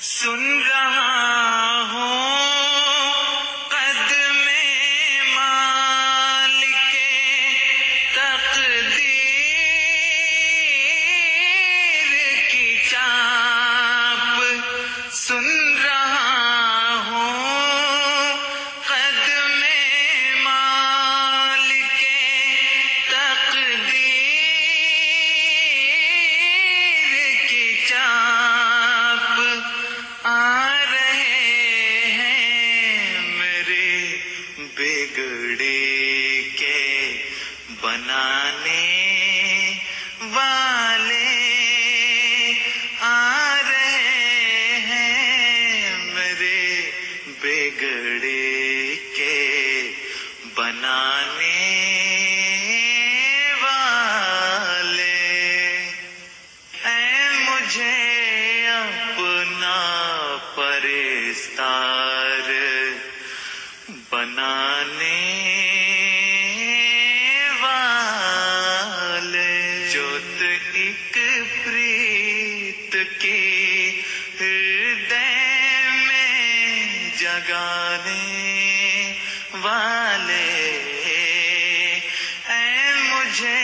سن رہا ہوں قدم مالک تقدیر کی چاپ، سن رہا ہوں قدم مالک تقدیر کی چاپ، آ رہے ہیں میرے بگڑے کے بنانے والے، آ رہے ہیں میرے بگڑے کے بنانے والے، اے مجھے اپنا پرستار بنانے والے، جوت ایک پریت کی ہردے میں جگانے والے، اے مجھے